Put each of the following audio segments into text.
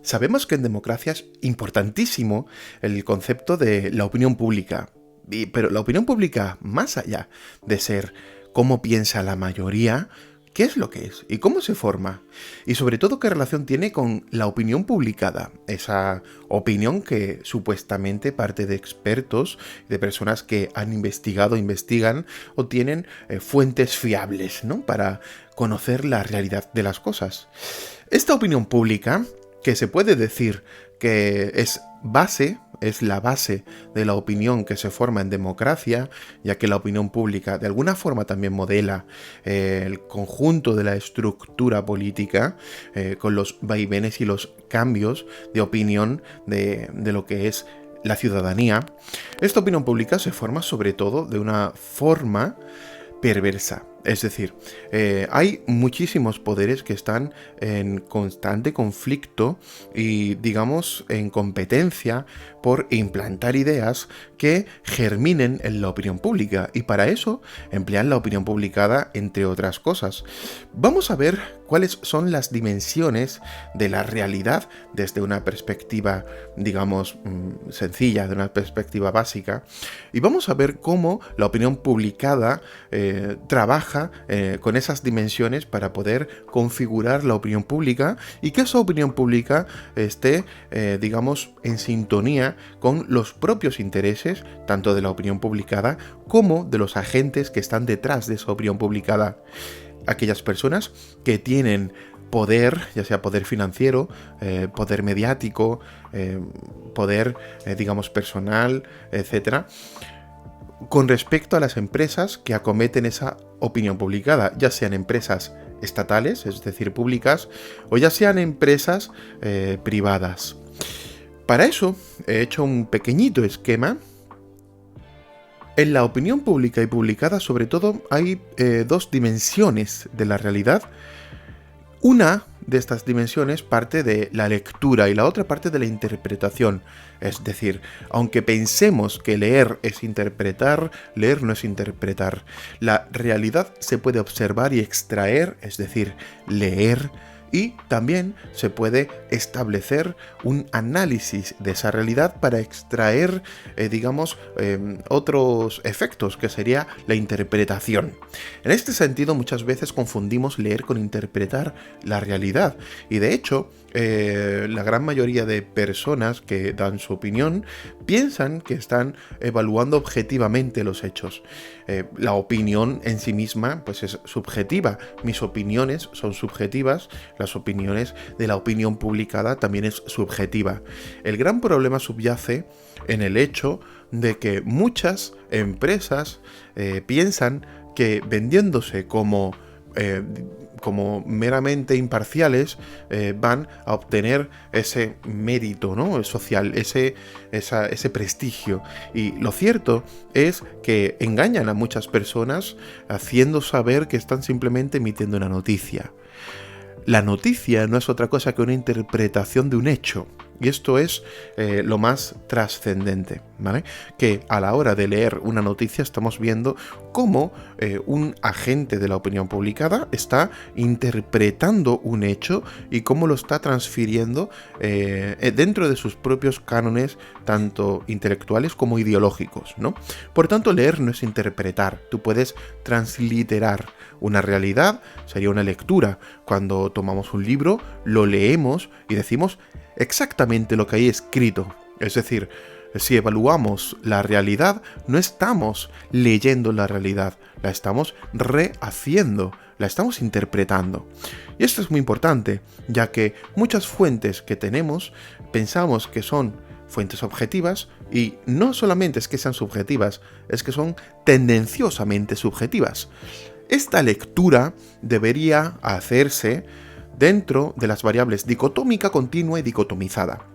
Sabemos que en democracia es importantísimo el concepto de la opinión pública, pero la opinión pública, más allá de ser cómo piensa la mayoría, ¿qué es lo que es? ¿Y cómo se forma? Y sobre todo, ¿qué relación tiene con la opinión publicada? Esa opinión que supuestamente parte de expertos, de personas que han investigado, investigan o tienen fuentes fiables, ¿no? Para conocer la realidad de las cosas. Esta opinión pública, que se puede decir que es la base de la opinión que se forma en democracia, ya que la opinión pública de alguna forma también modela el conjunto de la estructura política, con los vaivenes y los cambios de opinión de lo que es la ciudadanía. Esta opinión pública se forma sobre todo de una forma perversa. Es decir, hay muchísimos poderes que están en constante conflicto y, digamos, en competencia por implantar ideas que germinen en la opinión pública, y para eso emplean la opinión publicada, entre otras cosas. Vamos a ver cuáles son las dimensiones de la realidad desde una perspectiva, digamos, sencilla, de una perspectiva básica, y vamos a ver cómo la opinión publicada trabaja con esas dimensiones para poder configurar la opinión pública y que esa opinión pública esté, digamos, en sintonía con los propios intereses, tanto de la opinión publicada como de los agentes que están detrás de esa opinión publicada. Aquellas personas que tienen poder, ya sea poder financiero, poder mediático, poder, digamos, personal, etcétera, con respecto a las empresas que acometen esa opinión publicada, ya sean empresas estatales, es decir, públicas, o ya sean empresas privadas. Para eso he hecho un pequeñito esquema. En la opinión pública y publicada, sobre todo, hay dos dimensiones de la realidad. Una de estas dimensiones parte de la lectura y la otra parte de la interpretación. Es decir, aunque pensemos que leer es interpretar, leer no es interpretar. La realidad se puede observar y extraer, es decir, leer, y también se puede establecer un análisis de esa realidad para extraer, digamos, otros efectos, que sería la interpretación. En este sentido, muchas veces confundimos leer con interpretar la realidad, y de hecho, la gran mayoría de personas que dan su opinión piensan que están evaluando objetivamente los hechos. La opinión en sí misma, pues, es subjetiva. Mis opiniones son subjetivas, las opiniones de la opinión publicada también es subjetiva. El gran problema subyace en el hecho de que muchas empresas piensan que vendiéndose como meramente imparciales, van a obtener ese mérito, ¿no?, social, ese prestigio. Y lo cierto es que engañan a muchas personas haciendo saber que están simplemente emitiendo una noticia. La noticia no es otra cosa que una interpretación de un hecho. Y esto es lo más trascendente, ¿vale? Que a la hora de leer una noticia estamos viendo cómo un agente de la opinión publicada está interpretando un hecho y cómo lo está transfiriendo dentro de sus propios cánones, tanto intelectuales como ideológicos, ¿no? Por tanto, leer no es interpretar. Tú puedes transliterar una realidad, sería una lectura. Cuando tomamos un libro, lo leemos y decimos exactamente lo que hay escrito. Es decir, si evaluamos la realidad, no estamos leyendo la realidad, la estamos rehaciendo, la estamos interpretando. Y esto es muy importante, ya que muchas fuentes que tenemos pensamos que son fuentes objetivas, y no solamente es que sean subjetivas, es que son tendenciosamente subjetivas. Esta lectura debería hacerse dentro de las variables dicotómica, continua y dicotomizada,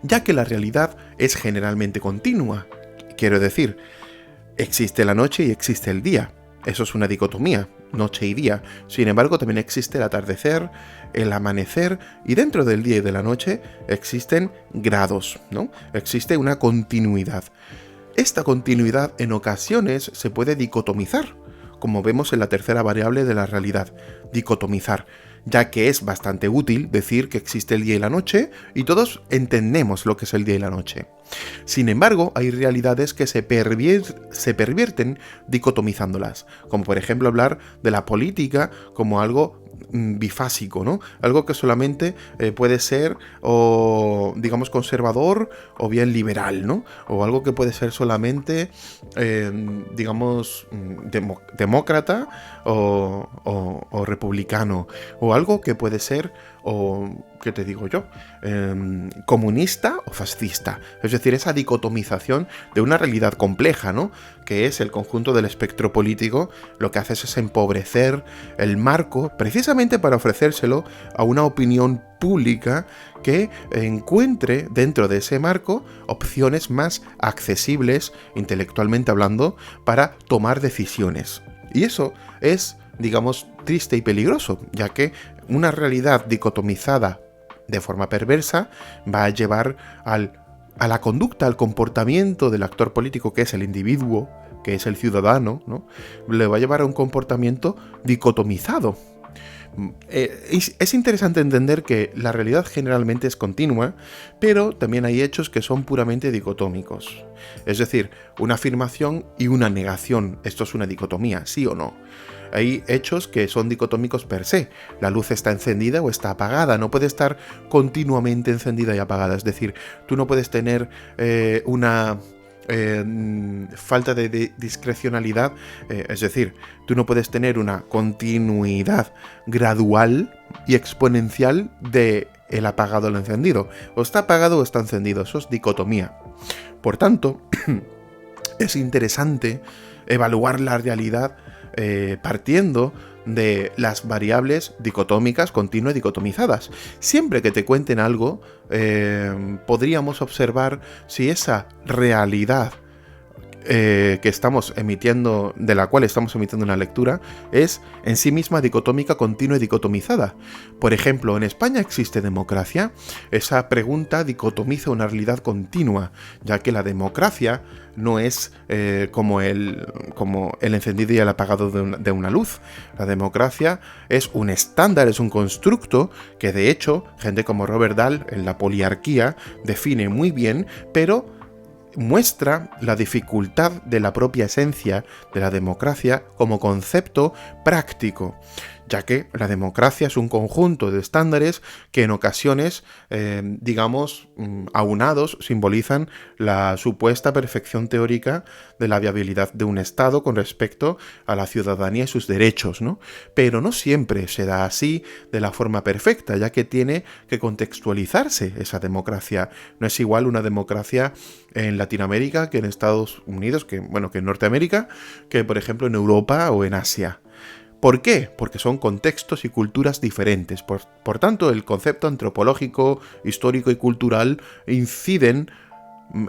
ya que la realidad es generalmente continua. Quiero decir, existe la noche y existe el día. Eso es una dicotomía, noche y día. Sin embargo, también existe el atardecer, el amanecer, y dentro del día y de la noche existen grados, ¿no? Existe una continuidad. Esta continuidad en ocasiones se puede dicotomizar, como vemos en la tercera variable de la realidad, dicotomizar, ya que es bastante útil decir que existe el día y la noche y todos entendemos lo que es el día y la noche. Sin embargo, hay realidades que se pervierten dicotomizándolas, como por ejemplo hablar de la política como algo bifásico, ¿no? Algo que solamente puede ser o digamos conservador o bien liberal, ¿no? O algo que puede ser solamente digamos demócrata o republicano, o algo que puede ser, o ¿qué te digo yo? Comunista o fascista. Es decir, esa dicotomización de una realidad compleja, ¿no? Que es el conjunto del espectro político, lo que hace es empobrecer el marco, precisamente para ofrecérselo a una opinión pública que encuentre dentro de ese marco opciones más accesibles, intelectualmente hablando, para tomar decisiones. Y eso es, digamos, triste y peligroso, ya que una realidad dicotomizada de forma perversa va a llevar a la conducta, al comportamiento del actor político, que es el individuo, que es el ciudadano, ¿no? Le va a llevar a un comportamiento dicotomizado. Es interesante entender que la realidad generalmente es continua, pero también hay hechos que son puramente dicotómicos. Es decir, una afirmación y una negación. Esto es una dicotomía, ¿sí o no? Hay hechos que son dicotómicos per se. La luz está encendida o está apagada. No puede estar continuamente encendida y apagada. Es decir, tú no puedes tener una falta de discrecionalidad, es decir, tú no puedes tener una continuidad gradual y exponencial de el apagado al encendido. O está apagado o está encendido, eso es dicotomía. Por tanto, es interesante evaluar la realidad partiendo de las variables dicotómicas, continuas y dicotomizadas. Siempre que te cuenten algo, podríamos observar si esa realidad que estamos emitiendo, de la cual estamos emitiendo una lectura, es en sí misma dicotómica, continua y dicotomizada. Por ejemplo, ¿en España existe democracia? Esa pregunta dicotomiza una realidad continua, ya que la democracia no es como el encendido y el apagado de una luz. La democracia es un estándar, es un constructo que de hecho gente como Robert Dahl en La poliarquía define muy bien, pero muestra la dificultad de la propia esencia de la democracia como concepto práctico, ya que la democracia es un conjunto de estándares que en ocasiones, digamos, aunados, simbolizan la supuesta perfección teórica de la viabilidad de un Estado con respecto a la ciudadanía y sus derechos, ¿no? Pero no siempre se da así de la forma perfecta, ya que tiene que contextualizarse esa democracia. No es igual una democracia en Latinoamérica que en Estados Unidos, que en Norteamérica, que por ejemplo en Europa o en Asia. ¿Por qué? Porque son contextos y culturas diferentes. Por tanto, el concepto antropológico, histórico y cultural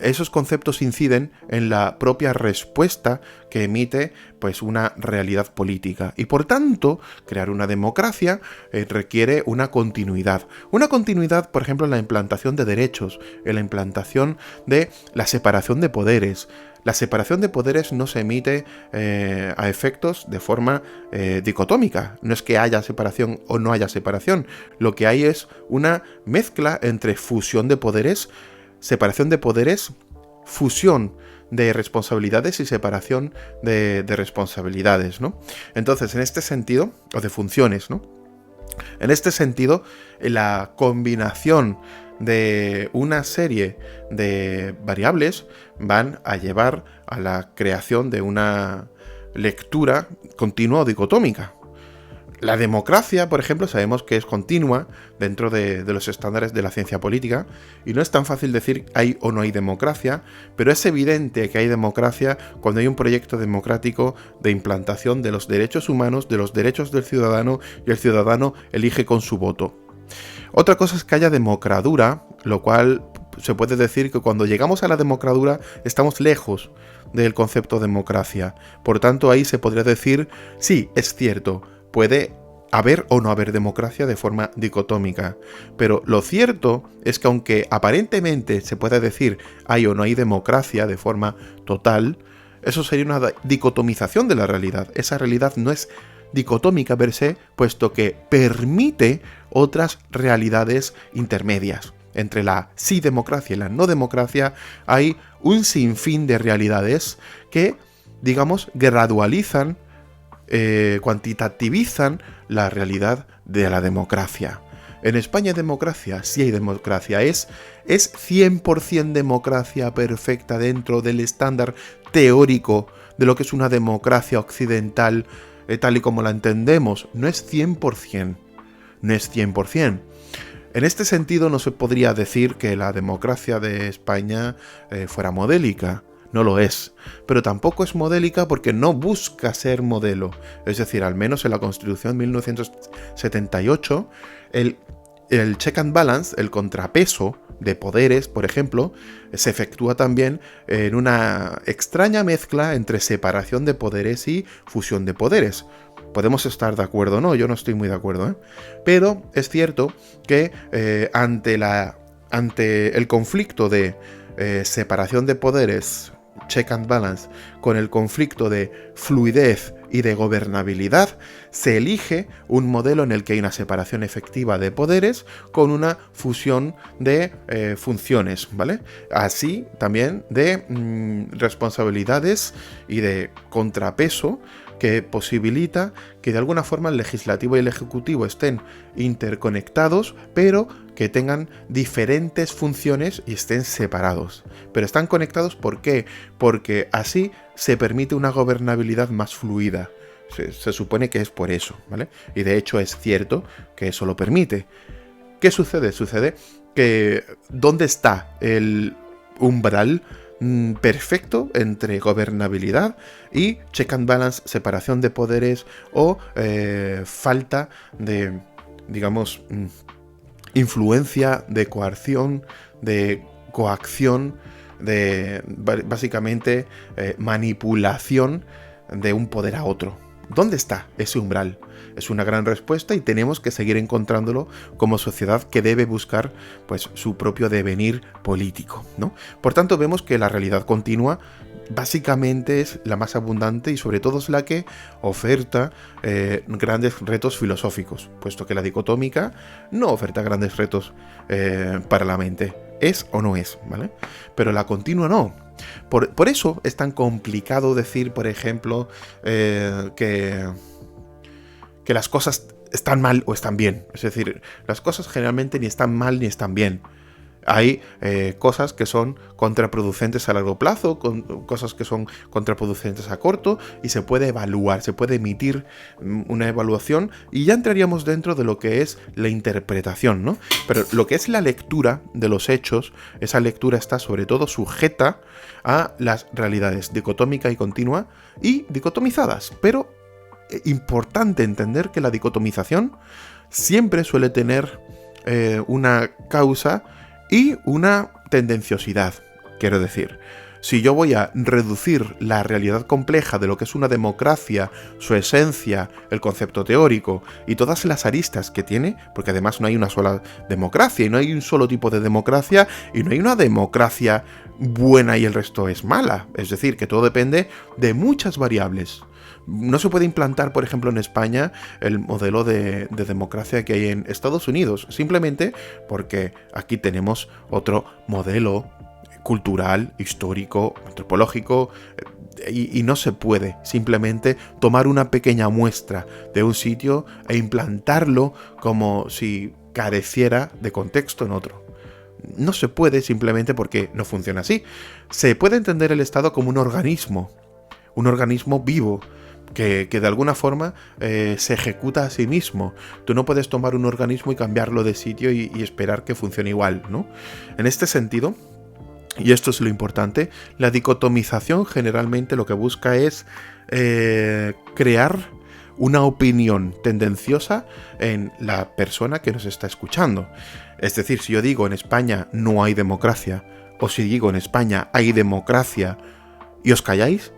esos conceptos inciden en la propia respuesta que emite pues una realidad política. Y por tanto, crear una democracia requiere una continuidad. Una continuidad, por ejemplo, en la implantación de derechos, en la implantación de la separación de poderes. La separación de poderes no se emite a efectos de forma dicotómica. No es que haya separación o no haya separación. Lo que hay es una mezcla entre fusión de poderes, separación de poderes, fusión de responsabilidades y separación de responsabilidades, ¿no? Entonces, en este sentido, o de funciones, ¿no? En este sentido, la combinación de una serie de variables van a llevar a la creación de una lectura continua o dicotómica. La democracia, por ejemplo, sabemos que es continua dentro de los estándares de la ciencia política y no es tan fácil decir hay o no hay democracia, pero es evidente que hay democracia cuando hay un proyecto democrático de implantación de los derechos humanos, de los derechos del ciudadano y el ciudadano elige con su voto. Otra cosa es que haya democradura, lo cual se puede decir que cuando llegamos a la democradura estamos lejos del concepto democracia. Por tanto, ahí se podría decir, sí, es cierto, puede haber o no haber democracia de forma dicotómica. Pero lo cierto es que aunque aparentemente se pueda decir hay o no hay democracia de forma total, eso sería una dicotomización de la realidad. Esa realidad no es dicotómica per se, puesto que permite otras realidades intermedias. Entre la sí democracia y la no democracia hay un sinfín de realidades que, digamos, gradualizan, cuantitativizan la realidad de la democracia. En España hay democracia, sí hay democracia. ¿Es 100% democracia perfecta dentro del estándar teórico de lo que es una democracia occidental, tal y como la entendemos? No es 100%. No es 100%. En este sentido no se podría decir que la democracia de España fuera modélica. No lo es. Pero tampoco es modélica porque no busca ser modelo. Es decir, al menos en la Constitución de 1978, el check and balance, el contrapeso de poderes, por ejemplo, se efectúa también en una extraña mezcla entre separación de poderes y fusión de poderes. Podemos estar de acuerdo o no, yo no estoy muy de acuerdo, ¿eh? Pero es cierto que ante el conflicto de separación de poderes, check and balance, con el conflicto de fluidez y de gobernabilidad, se elige un modelo en el que hay una separación efectiva de poderes con una fusión de funciones, ¿vale? Así también de responsabilidades y de contrapeso que posibilita que de alguna forma el legislativo y el ejecutivo estén interconectados, pero que tengan diferentes funciones y estén separados. Pero están conectados, ¿por qué? Porque así se permite una gobernabilidad más fluida. Se supone que es por eso, ¿vale? Y de hecho es cierto que eso lo permite. ¿Qué sucede? Sucede que ¿dónde está el umbral perfecto entre gobernabilidad y check and balance, separación de poderes o falta de, digamos, influencia, de coerción, de coacción, de básicamente manipulación de un poder a otro? ¿Dónde está ese umbral? Es una gran respuesta y tenemos que seguir encontrándolo como sociedad que debe buscar pues su propio devenir político, ¿no? Por tanto, vemos que la realidad continua básicamente es la más abundante y sobre todo es la que oferta grandes retos filosóficos, puesto que la dicotómica no oferta grandes retos para la mente. ¿Es o no es? ¿Vale? Pero la continua no. Por eso es tan complicado decir, por ejemplo, que las cosas están mal o están bien. Es decir, las cosas generalmente ni están mal ni están bien. Hay cosas que son contraproducentes a largo plazo, cosas que son contraproducentes a corto, y se puede evaluar, se puede emitir una evaluación y ya entraríamos dentro de lo que es la interpretación, ¿no? Pero lo que es la lectura de los hechos, esa lectura está sobre todo sujeta a las realidades dicotómica y continua y dicotomizadas. Pero importante entender que la dicotomización siempre suele tener una causa y una tendenciosidad. Quiero decir, si yo voy a reducir la realidad compleja de lo que es una democracia, su esencia, el concepto teórico y todas las aristas que tiene, porque además no hay una sola democracia y no hay un solo tipo de democracia y no hay una democracia buena y el resto es mala. Es decir, que todo depende de muchas variables. No se puede implantar, por ejemplo, en España el modelo de democracia que hay en Estados Unidos, simplemente porque aquí tenemos otro modelo cultural, histórico, antropológico, y no se puede simplemente tomar una pequeña muestra de un sitio e implantarlo como si careciera de contexto en otro. No se puede simplemente porque no funciona así. Se puede entender el Estado como un organismo vivo, que de alguna forma se ejecuta a sí mismo. Tú no puedes tomar un organismo y cambiarlo de sitio y esperar que funcione igual, ¿no? En este sentido, y esto es lo importante, la dicotomización generalmente lo que busca es crear una opinión tendenciosa en la persona que nos está escuchando. Es decir, si yo digo en España no hay democracia, o si digo en España hay democracia, ¿y os calláis?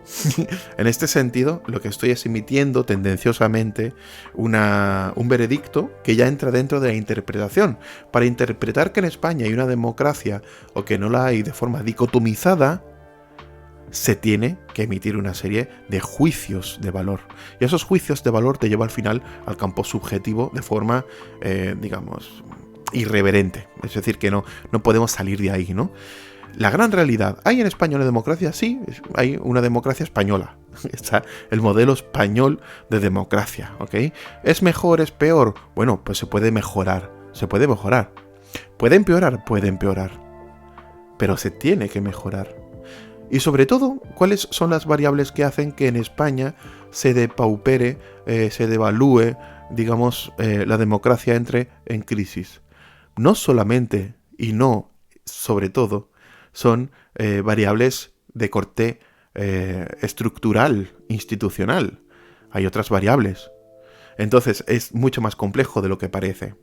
En este sentido, lo que estoy es emitiendo tendenciosamente un veredicto que ya entra dentro de la interpretación. Para interpretar que en España hay una democracia o que no la hay de forma dicotomizada, se tiene que emitir una serie de juicios de valor. Y esos juicios de valor te llevan al final al campo subjetivo de forma, digamos, irreverente. Es decir, que no podemos salir de ahí, ¿no? La gran realidad, ¿hay en España una democracia? Sí, hay una democracia española. Está el modelo español de democracia, ¿ok? ¿Es mejor, es peor? Bueno, pues se puede mejorar, se puede mejorar. ¿Puede empeorar? Puede empeorar. Pero se tiene que mejorar. Y sobre todo, ¿cuáles son las variables que hacen que en España se depaupere, se devalúe, digamos, la democracia entre en crisis? No solamente, y no sobre todo, son variables de corte estructural, institucional. Hay otras variables. Entonces es mucho más complejo de lo que parece.